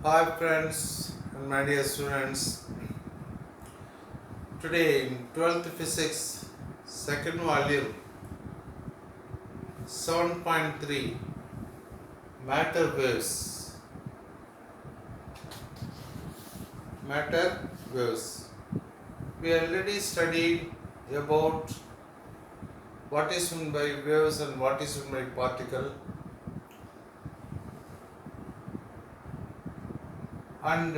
Hi friends and my dear students. Today in 12th Physics, second volume, 7.3, Matter Waves. Matter Waves. We already studied about what is meant by waves and what is meant by particle, and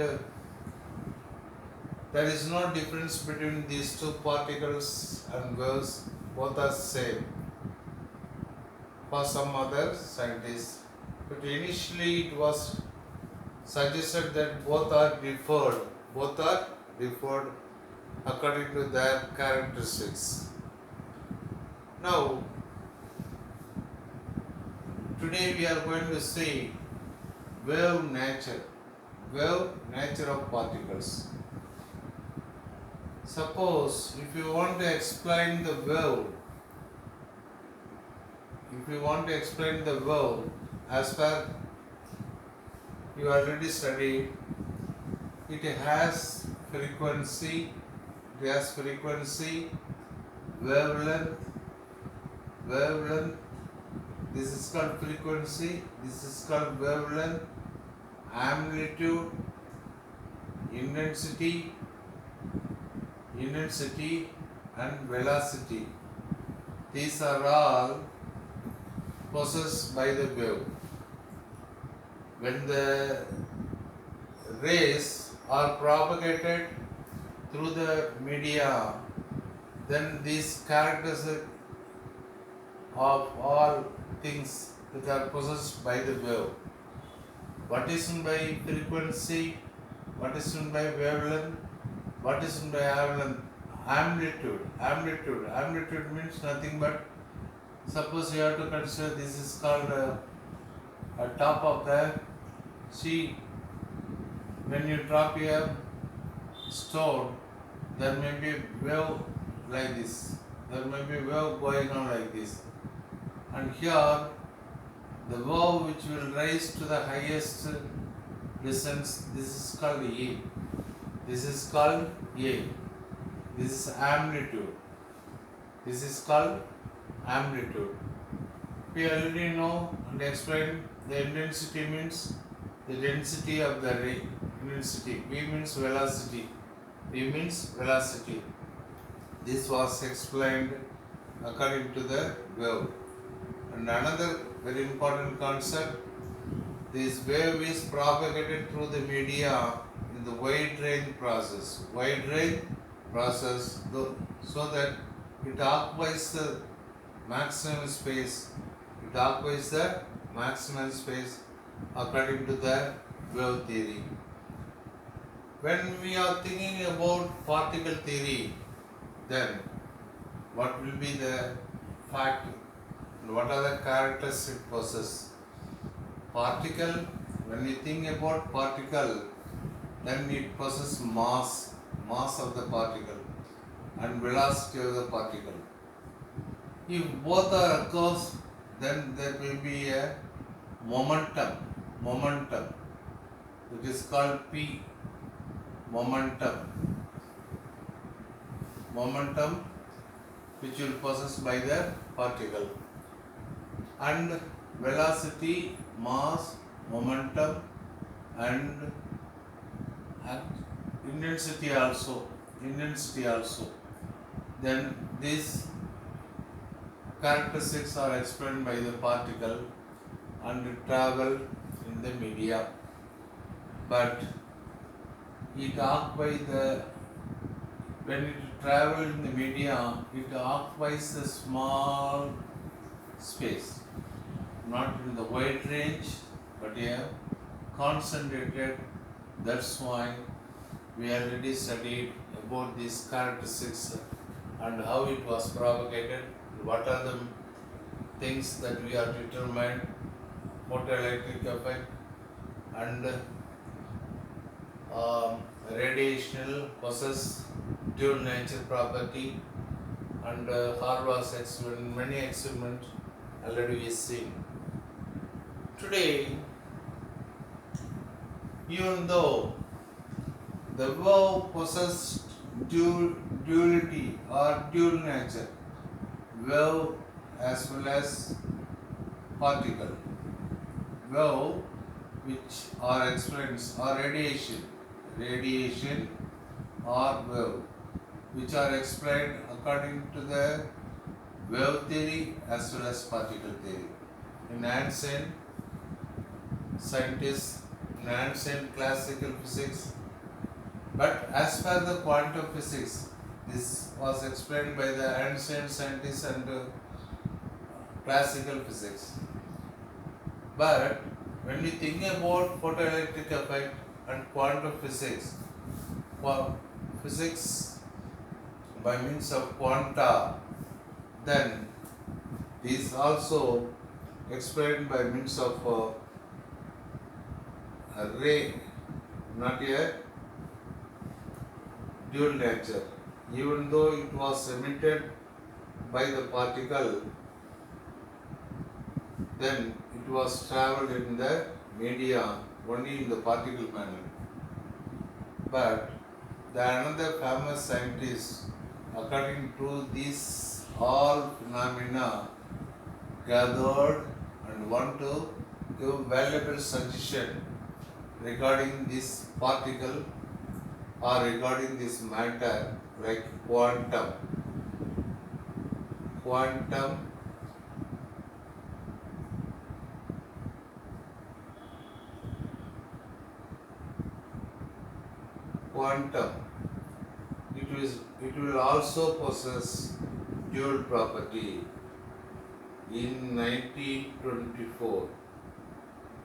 there is no difference between these two particles and waves, both are same for some other scientists. But initially it was suggested that both are differed according to their characteristics. Now, today we are going to see wave nature of particles. Suppose if you want to explain the wave, as per you already studied, it has frequency, wavelength, this is called frequency, this is called wavelength, amplitude, intensity and velocity. These are all possessed by the wave. When the rays are propagated through the media, then these characteristics of all things that are possessed by the wave. What is meant by frequency? What is meant by wavelength? What is meant by amplitude? Amplitude means nothing but, suppose you have to consider this is called a top of the sea. When you drop a stone, there may be wave like this. There may be wave going on like this. And here, the wave which will rise to the highest distance, this is called A. This is called A. This is amplitude. This is called amplitude. We already know and explained the intensity means the density of the ray. Intensity. V means velocity. V means velocity. This was explained according to the wave. And another very important concept, this wave is propagated through the media in the wide range process. So that it occupies the maximum space. It occupies the maximum space according to the wave theory. When we are thinking about particle theory, then what will be the fact? What are the characteristics it possesses? Particle, when we think about particle, then it possesses mass of the particle and velocity of the particle. If both are occurs, then there will be a momentum, which is called P, momentum which will possess by the particle, and velocity, mass, momentum and intensity also. Then these characteristics are explained by the particle and travel in the media, but it occupies when it travels in the media, it occupies a small space, not in the wide range, but here concentrated. That's why we already studied about these characteristics and how it was propagated, what are the things that we are determined, photoelectric effect and radiational possess dual nature property, and Harvard's experiment, many experiments already we seen. Today Even though the wave possessed duality or dual nature, wave as well as particle. Wave which are experienced or radiation or wave which are explained according to the wave theory as well as particle theory. In ancient scientists, in ancient classical physics, but as per the quantum physics, this was explained by the ancient scientists and classical physics. But when we think about photoelectric effect and quantum physics, physics by means of quanta, then this is also explained by means of a ray, not a dual nature. Even though it was emitted by the particle, then it was travelled in the media only in the particle manner. But the another famous scientist, according to these all phenomena, gathered and want to give valuable suggestion regarding this particle or regarding this matter, like quantum. Quantum it will also possess dual property. In 1924,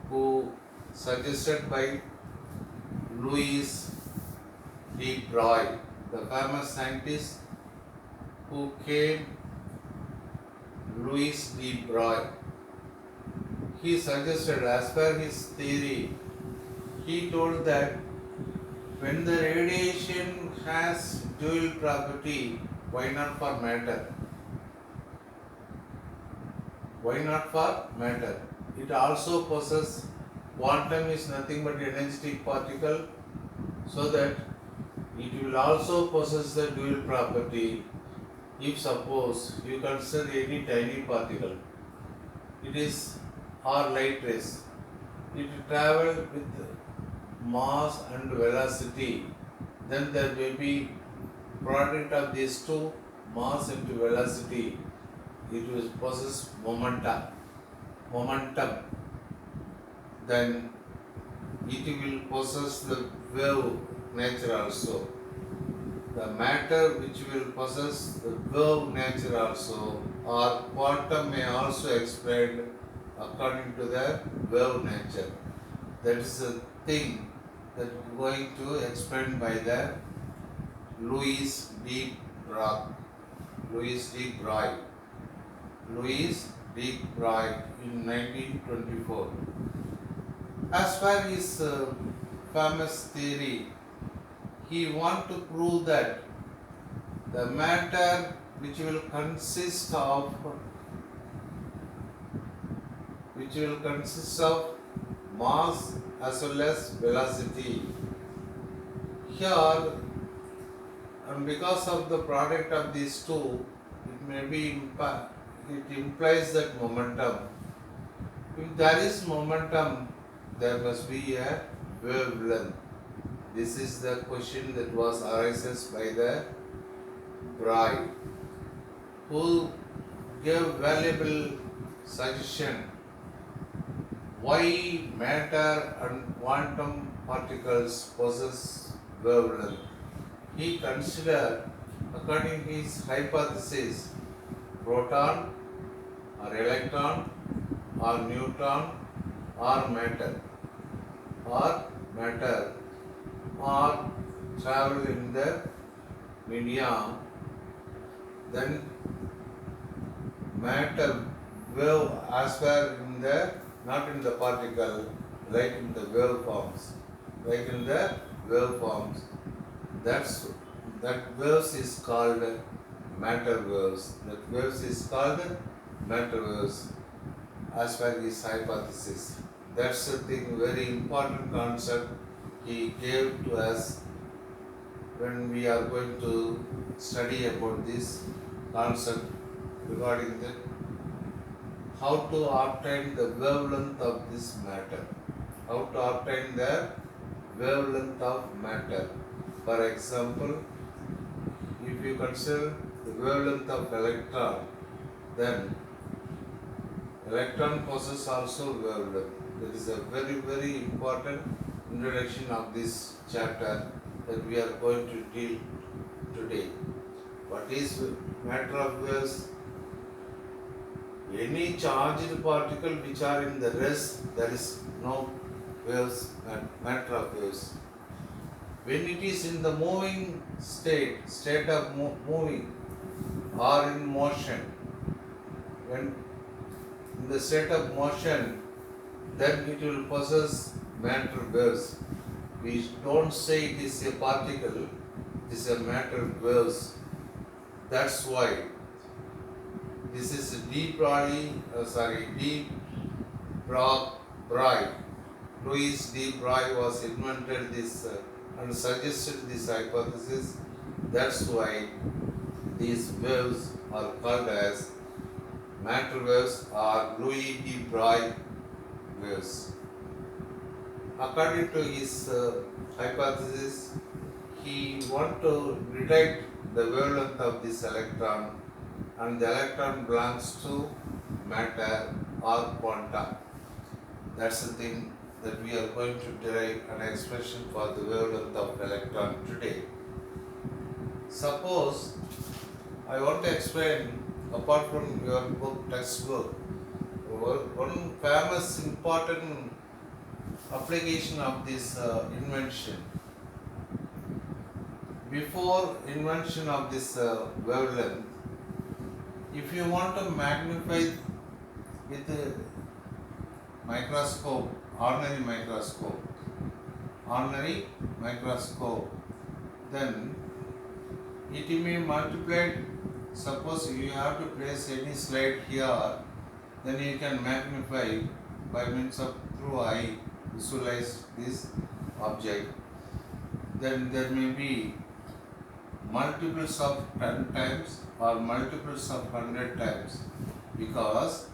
who suggested by Louis de Broglie, the famous scientist who came, Louis de Broglie, he suggested, as per his theory, he told that when the radiation has dual property, why not for matter? Why not for matter? It also possesses, quantum is nothing but energetic particle, so that it will also possess the dual property. If suppose you consider any tiny particle, it is or light rays, it travels with mass and velocity, then there will be product of these two, mass and velocity, it will possess momentum, then it will possess the wave nature also. The matter which will possess the wave nature also, or quantum may also explained according to the wave nature. That is the thing that is going to explain by the Louis de Broglie. Louis de Broglie in 1924. As per his famous theory, he want to prove that the matter which will consist of mass as well as velocity. Here, and because of the product of these two, it implies that momentum. If there is momentum, there must be a wavelength. This is the question that was arises by the Broglie, who gave valuable suggestion why matter and quantum particles possess wavelength. He considered, according to his hypothesis, proton or electron or neutron or matter or travel in the medium, then matter wave as per in the, not in the particle, like in the waveforms, that waves is called matter waves. That waves is called matter waves as per his hypothesis. That's the thing, very important concept he gave to us when we are going to study about this concept regarding the how to obtain the wavelength of this matter. How to obtain the wavelength of matter. For example, if you consider the wavelength of electron, then electron possesses also wavelength. That is a very important introduction of this chapter that we are going to deal today. What is matter of waves? Any charged particle which are in the rest, there is no waves and matter of waves. When it is in the moving state of moving or in motion, when in the state of motion, then it will possess matter waves. We don't say it is a particle, it is a matter waves. That's why this is D. Broglie. Louis D. Broglie was invented this and suggested this hypothesis. That's why these waves are called as matter waves or Louis D. Broglie waves. According to his hypothesis, he wanted to detect the wavelength of this electron, and the electron belongs to matter or quanta. That's the thing that we are going to derive an expression for the wavelength of electron today. Suppose I want to explain, apart from your book, textbook, one famous important application of this invention. Before invention of this wavelength, if you want to magnify with a microscope, ordinary microscope, then it may multiply. Suppose you have to place any slide here, then you can magnify by means of through eye, visualize this object. Then there may be multiples of 10 times or multiples of 100 times, because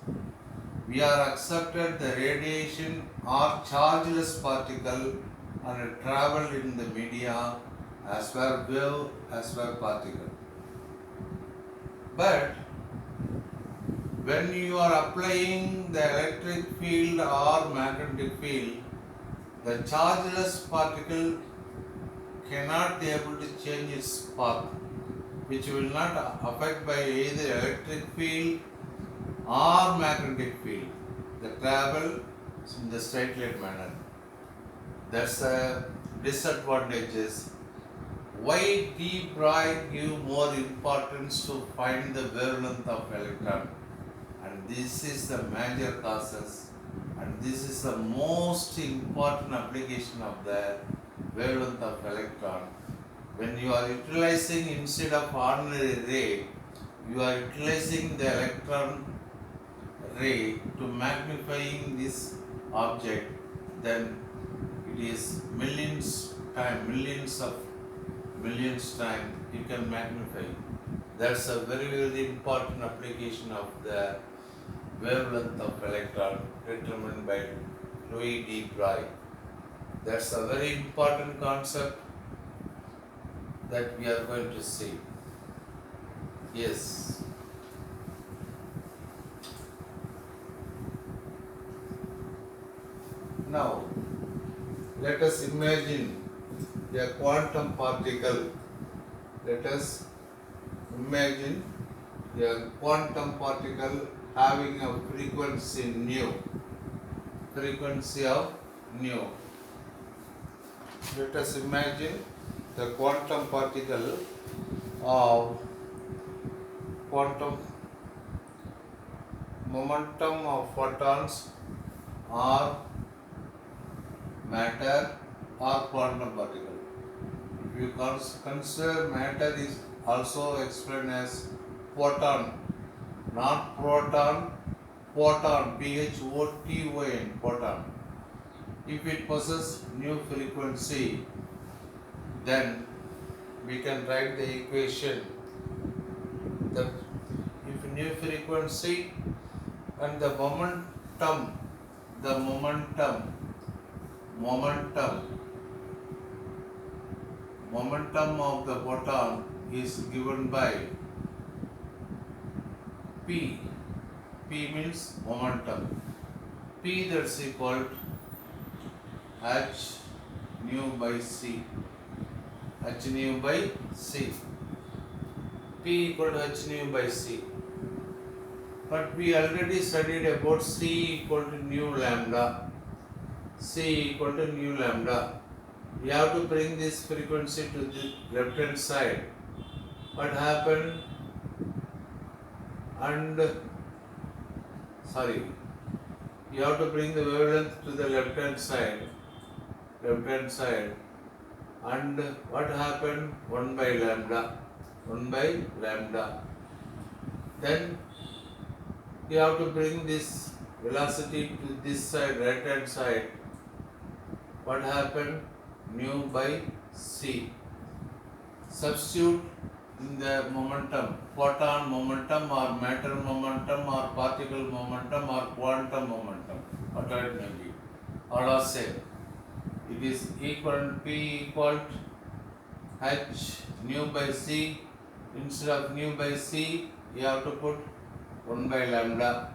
we are accepted the radiation or chargeless particle and travel in the media as well wave as well particle. But when you are applying the electric field or magnetic field, the chargeless particle cannot be able to change its path, which will not affect by either electric field or magnetic field. The travel in the straight line manner. That's a disadvantages. Why D. Broglie give more importance to find the wavelength of electron? And this is the major causes, and this is the most important application of the wavelength of electron. When you are utilizing, instead of ordinary ray, you are utilizing the electron ray to magnifying this object, then it is millions time you can magnify. That's a very important application of the wavelength of electron determined by Louis D. Broglie. That's a very important concept that we are going to see. Yes. Now, let us imagine a quantum particle. Let us imagine a quantum particle having a frequency nu. Frequency of nu. Let us imagine the quantum particle of quantum momentum of photons or matter or quantum particle. If you consider matter is also explained as photon, not proton, photon, P-H-O-T-O-N, photon. If it possesses new frequency, then we can write the equation that if new frequency and the momentum of the photon is given by P. P means momentum. P that's equal to h nu by c. H nu by c. P equal to h nu by c. But we already studied about c equal to nu lambda. C equal to nu lambda. We have to bring this frequency to the left hand side. What happened? You have to bring the wavelength to the left hand side, and what happened? 1 by lambda. Then you have to bring this velocity to this side, right hand side. What happened? Nu by c. Substitute in the momentum, photon momentum or matter momentum or particle momentum or quantum momentum, whatever it may be. All are same. It is equal to P equal to h nu by c. Instead of nu by c, you have to put 1 by lambda,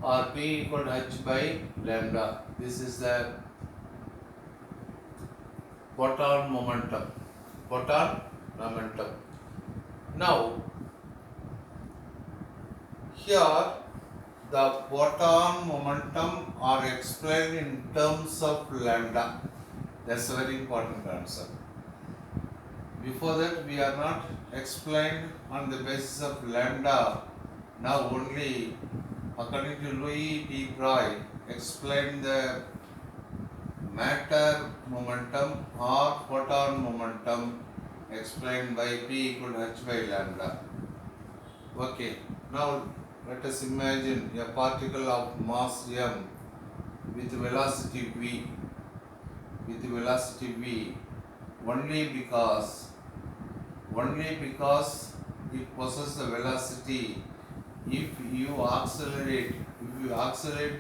or P equal to h by lambda. This is the photon momentum. Now, here the photon momentum are explained in terms of lambda. That's a very important concept. Before that, we are not explained on the basis of lambda. Now only, according to Louis D. Broglie, explain the matter momentum or photon momentum explained by P equal to h by lambda. Okay, now let us imagine a particle of mass m with velocity v. Only because it possesses the velocity. If you accelerate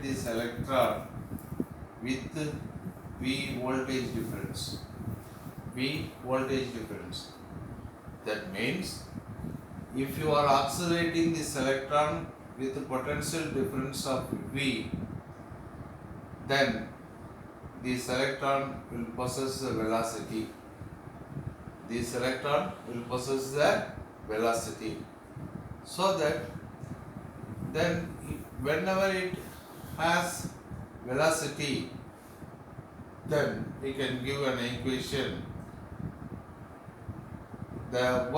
this electron with V voltage difference. That means if you are accelerating this electron with a potential difference of V, then this electron will possess the velocity. So that then whenever it has velocity, then we can give an equation. The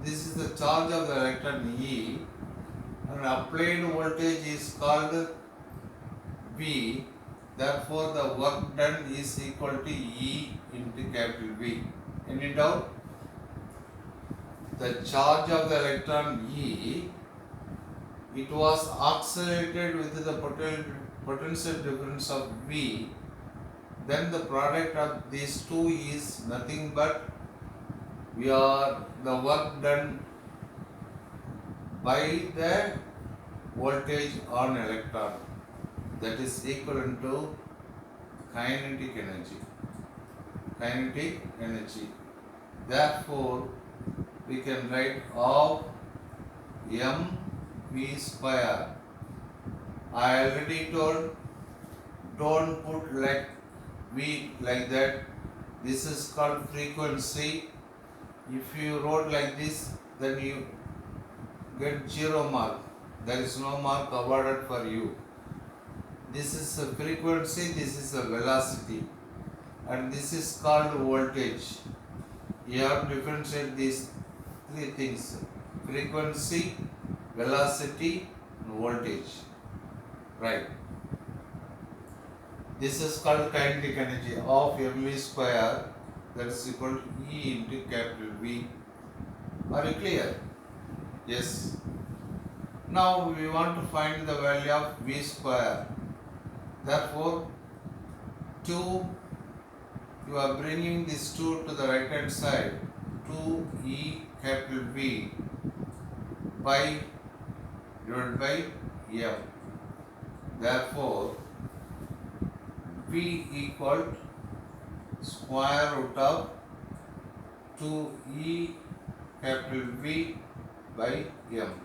this is the charge of the electron E, and applied voltage is called V. Therefore, the work done is equal to E into capital V. Any doubt? The charge of the electron E, it was accelerated with the potential difference of V. Then the product of these two is nothing but the work done by the voltage on electron, that is equivalent to kinetic energy. Therefore, we can write of mv square. I already told, don't put like V like that. This is called frequency. If you wrote like this, then you get 0 mark. There is no mark awarded for you. This is a frequency, this is a velocity, and this is called voltage. You have to differentiate these three things: frequency, velocity, and voltage. Right. This is called kinetic energy of mv square, that is equal to E into capital V. Are you clear? Yes. Now we want to find the value of V square. Therefore, 2, you are bringing this 2 to the right hand side. 2E capital V by divided by M. Therefore, V equal square root of 2E capital V by M.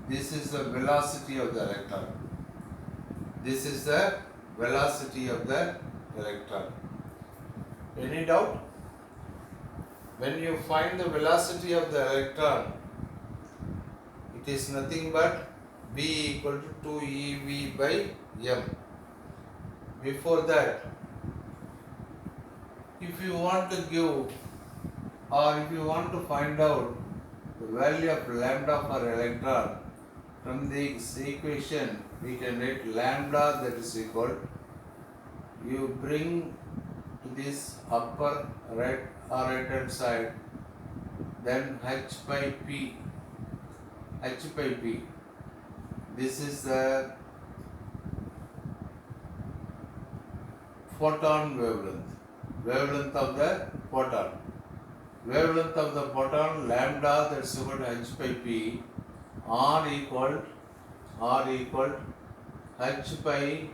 This is the velocity of the electron. This is the velocity of the electron. Any doubt? When you find the velocity of the electron, it is nothing but V equal to 2eV by M. Before that, if you want to give or if you want to find out the value of lambda for electron, from this equation we can write lambda, that is equal, you bring to this upper right or right hand side, then h by p. This is the photon wavelength of the photon. Wavelength of the photon lambda, that's equal to h by p, r equal h by,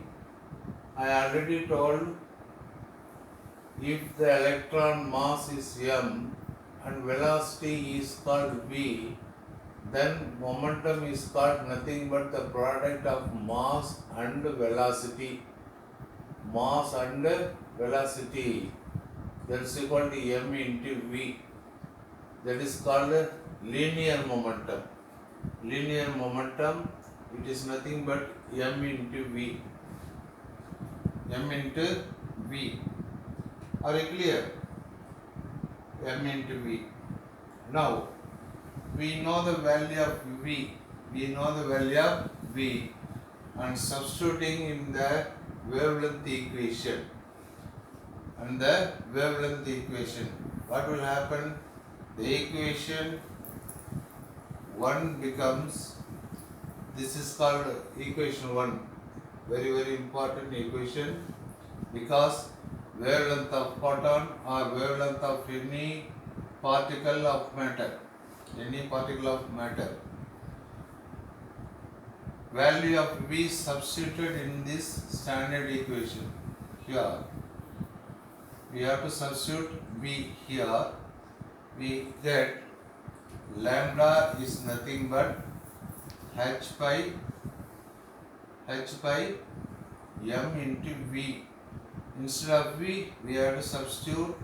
I already told, if the electron mass is m and velocity is called v, then momentum is called nothing but the product of mass and velocity. Mass and velocity, that's equal to m into v. That is called linear momentum. Linear momentum, it is nothing but m into v. M into v. Are you clear? M into v. Now, we know the value of v. And substituting in the wavelength equation. What will happen? The equation 1 becomes, this is called equation 1. Very, very important equation, because wavelength of photon or wavelength of any particle of matter, value of V substituted in this standard equation. Here we have to substitute V here. We get lambda is nothing but h by m into V. Instead of V, we have to substitute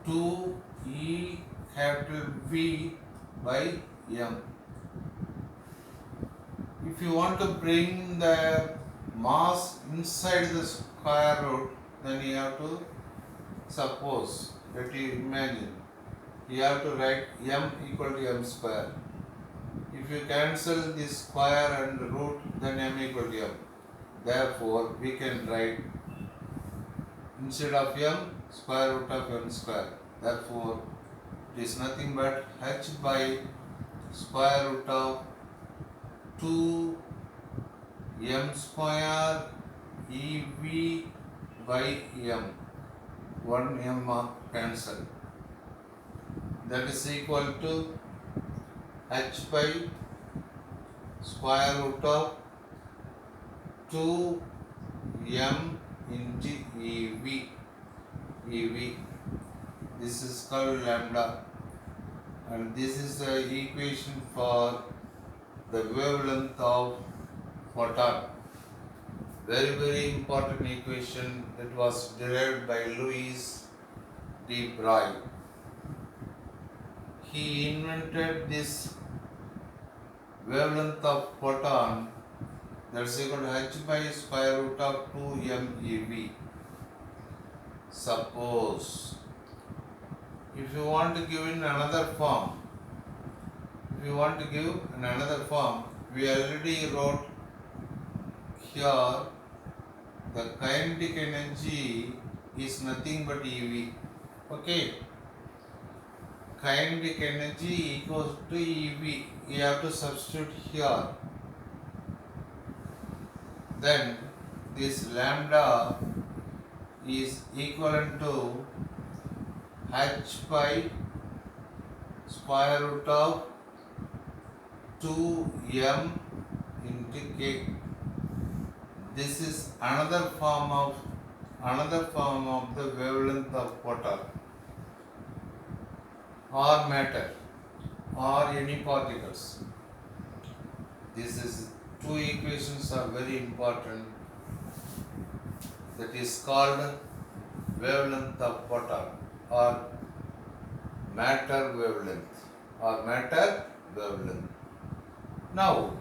2E capital V by m. If you want to bring the mass inside the square root, then you have to suppose, let you imagine, you have to write m equal to m square. If you cancel this square and root, then m equal to m. Therefore, we can write instead of m, square root of m square. Therefore, it is nothing but h by square root of 2 m square EV by m. 1 m cancel. That is equal to h by square root of 2 m into EV. This is called lambda, and this is the equation for the wavelength of photon. Very, very important equation that was derived by Louis de Broglie. He invented this wavelength of photon, that's equal to h by square root of 2 MeV. Suppose if you want to give in another form, we already wrote here the kinetic energy is nothing but EV. Okay, kinetic energy equals to EV. You have to substitute here. Then this lambda is equivalent to h by square root of 2m into k. This is another form of the wavelength of water or matter or any particles. This is two equations are very important. That is called wavelength of water or matter wavelength. Now,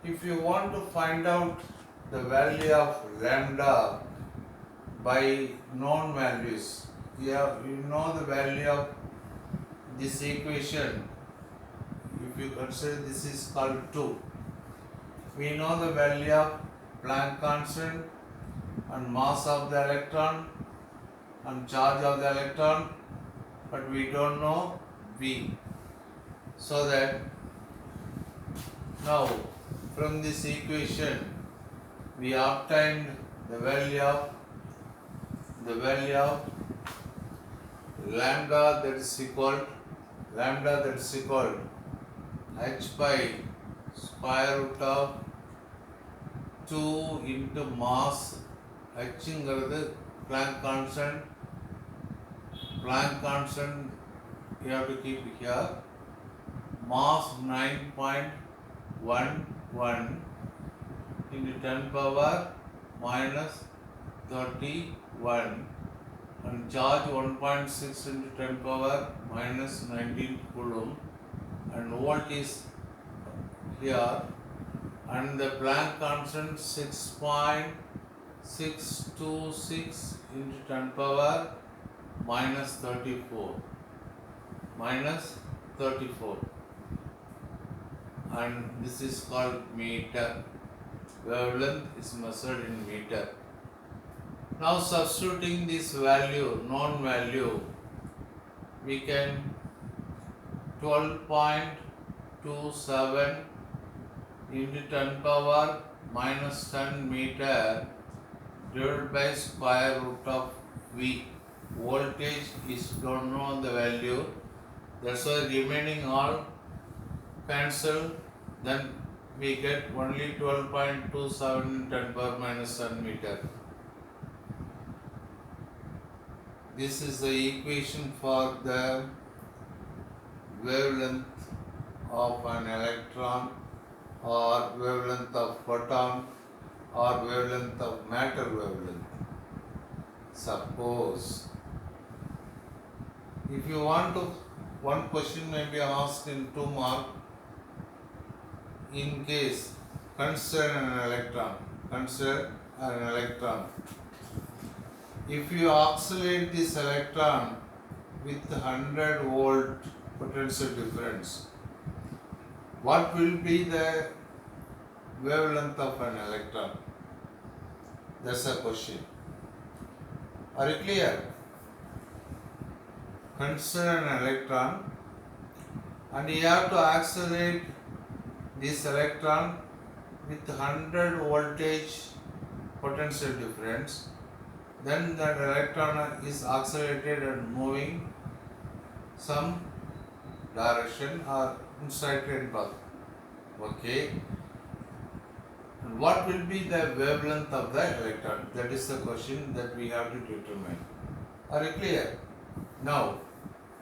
if you want to find out the value of lambda by known values, you know the value of this equation. If you consider this is called 2, we know the value of Planck constant and mass of the electron and charge of the electron, but we don't know V. So that now from this equation we obtained the value of lambda that is equal h by square root of 2 into mass. H ingirathu Planck constant you have to keep here. Mass 9.11 into 10 power minus 31 and charge 1.6 into 10 power minus 19 coulomb and volt is here and the Planck constant 6.626 into 10 power minus 34 and this is called meter. Wavelength is measured in meter. Now substituting this value, known value, we can 12.27 into 10 power minus 10 meter divided by square root of V. Voltage is don't know the value, that's why remaining all cancel, then we get only 12.27 in 10 power minus 10 meter. This is the equation for the wavelength of an electron or wavelength of photon or wavelength of matter wavelength. Suppose if you want to, one question may be asked in 2 mark. In case consider an electron. If you accelerate this electron with 100 volt potential difference, what will be the wavelength of an electron? That's a question. Are you clear? Consider an electron and you have to accelerate this electron with 100 voltage potential difference. Then that electron is accelerated and moving some direction or in straight line path. Okay. And what will be the wavelength of the electron? That is the question that we have to determine. Are you clear? Now,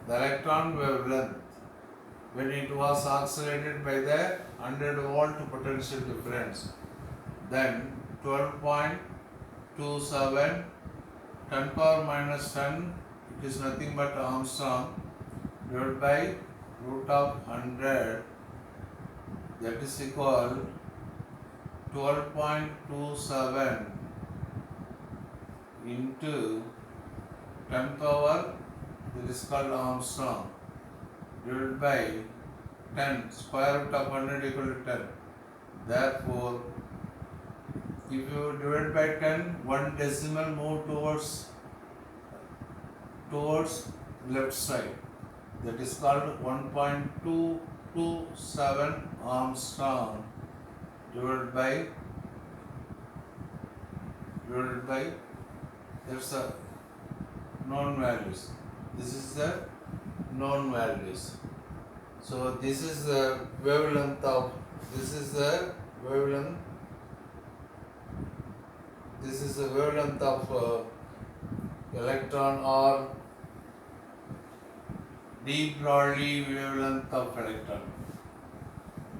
the electron wavelength, when it was accelerated by the 100 volt potential difference, then 12.27 10 power minus 10, it is nothing but Armstrong divided by root of 100, that is equal 12.27 into 10 power, that is called Armstrong, divided by 10, square root of 100 equal to 10. Therefore, if you divide by 10, one decimal move towards left side. that is called 1.227 Armstrong divided by there's a known values. This is the known values. So this is the wavelength of electron, or de Broglie wavelength of electron.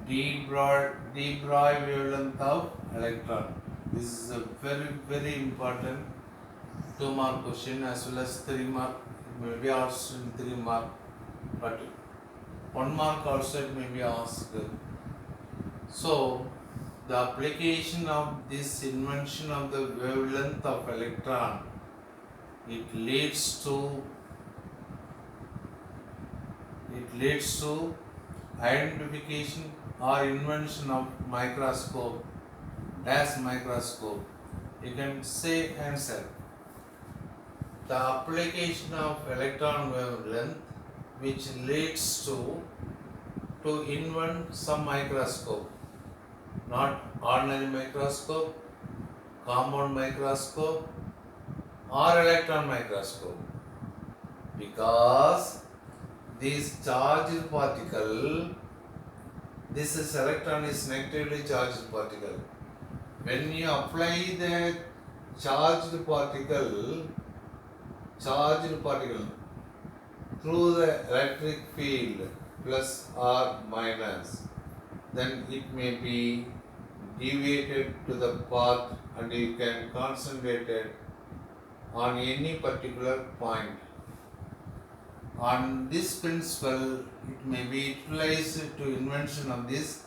De Broglie wavelength of electron. This is a very, very important 2-mark question as well as 3-mark. It may be asked in 3 mark, but 1 mark also it may be asked. So the application of this invention of the wavelength of electron, it leads to identification or invention of microscope, dash microscope. You can say answer. The application of electron wavelength which leads to invent some microscope, not ordinary microscope, compound microscope or electron microscope, because this charged particle, this is electron is negatively charged particle. When you apply the charged particle through the electric field plus or minus, then it may be deviated to the path and you can concentrate it on any particular point. On this principle, it may be utilized to invention of this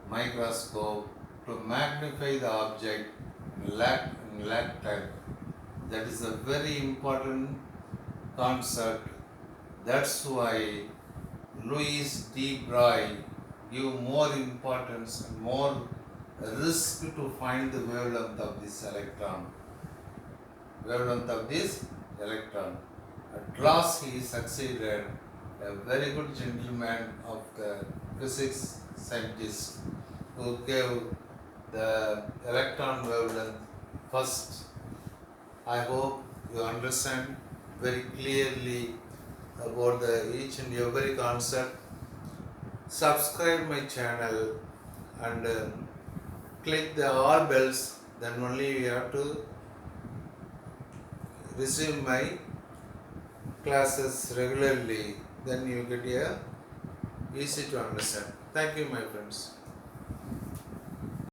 microscope to magnify the object in lag time. That is a very important concept. That's why Louis de Broglie give more importance and more risk to find the wavelength of this electron. At last he succeeded, a very good gentleman of the physics scientist who gave the electron wavelength first. I hope you understand very clearly about each and every concept. Subscribe my channel and click the all bells, then only you have to receive my classes regularly, then you get easy to understand. Thank you, my friends.